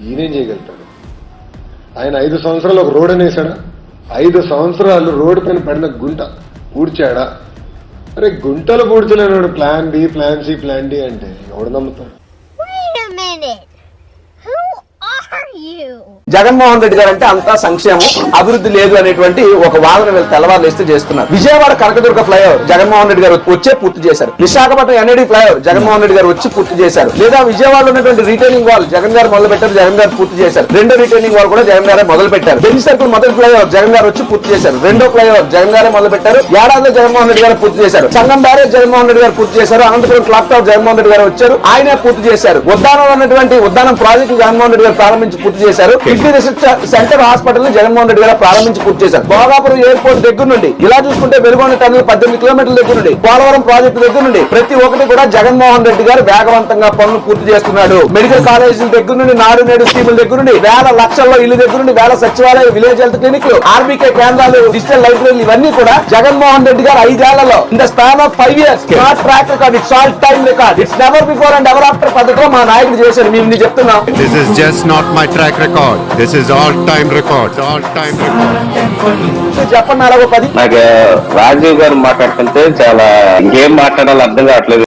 ఈయనేం చేయగలుగుతాడు? ఆయన 5 సంవత్సరాలు ఒక రోడ్ అనేసాడా? 5 సంవత్సరాలు రోడ్డు పైన పడిన గుంట పూడ్చాడా? అరే గుంటలు పూడ్చలేనాడు plan B, plan C, plan D అంటే ఎవడు నమ్ముతాడు? జగన్మోహన్ రెడ్డి గారు అంటే అంతా సంక్షేమం, అభివృద్ధి లేదు అనేటువంటి ఒక వాదన వీళ్ళు తెల్లవారులేస్తే చేస్తున్నారు. విజయవాడ కనకదుర్గ ఫ్లైఓవర్ జగన్మోహన్ రెడ్డి గారు వచ్చే పూర్తి చేశారు. విశాఖపట్నం ఎన్ఐడి ఫ్లైఓవర్ జగన్మోహన్ రెడ్డి గారు వచ్చి పూర్తి చేశారు. లేదా విజయవాడలో ఉన్నటువంటి రిటైనింగ్ వాల్ జగన్ గారు మొదలు పెట్టారు, జగన్ గారు పూర్తి చేశారు. రెండో రిటైనింగ్ వాల్ కూడా జగన్ గారే మొదలు పెట్టారు. బెంచ్ సర్కిల్ మొదటి ఫ్లైఓవర్ జగన్ గారు వచ్చి పూర్తి చేశారు. రెండో ఫ్లైఓవర్ జగన్ గారే మొదలు పెట్టారు. ఏడాదిలో జగన్మోహన్ రెడ్డి గారు పూర్తి చేశారు. సంగం బ్యారేజ్ జగన్మోహన్ రెడ్డి గారు పూర్తి చేశారు. అనంతపురం క్లాక్ టవర్ జగన్మోహన్ రెడ్డి గారు వచ్చారు, ఆయనే పూర్తి చేశారు. ఉద్దానం ఉన్నటువంటి ఉద్దానం ప్రాజెక్టు జగన్మోహన్ రెడ్డి గారు ప్రారంభించి పూర్తి చేశారు. కిడ్నీ రీసెర్చ్ సెంటర్ హాస్పిటల్ ని జగన్మోహన్ రెడ్డి గారు ప్రారంభించి పూర్తి చేశారు. భోగాపురం ఎయిర్పోర్ట్ దగ్గర నుండి ఇలా చూసుకుంటే వెలుగొండ టన్నెల్ 18 కిలోమీటర్ల దగ్గర నుండి పోలవరం ప్రాజెక్టు దగ్గర నుండి ప్రతి ఒక్కటి కూడా జగన్మోహన్ రెడ్డి గారు వేగవంతంగా పనులు పూర్తి చేస్తున్నాడు. మెడికల్ కాలేజీల దగ్గర నుండి నాడు నేడు స్కీముల దగ్గర నుండి వేల లక్షల్లో ఇల్లు దగ్గర నుండి వేల సచివాలయ విలేజ్ హెల్త్ క్లినిక్లు, ఆర్బీకే కేంద్రాలు, డిజిటల్ లైబ్రరీలు ఇవన్నీ కూడా జగన్మోహన్ రెడ్డి గారు 5 ఏళ్లలో in the span of 5 years not track record, it's all time record, it's never before and ever after పద్ధతిలో మా నాయకుడు చేశారు. మేము చెప్తున్నాం, this is just not my track record, this is all time record, all time record. చెప్పండి. అలాగో 10 నాకు రాజీవ్ గారు మాట్లాడుతుంటే చాలా ఇంకేం మాట్లాడాలో అర్థం కావట్లేదు.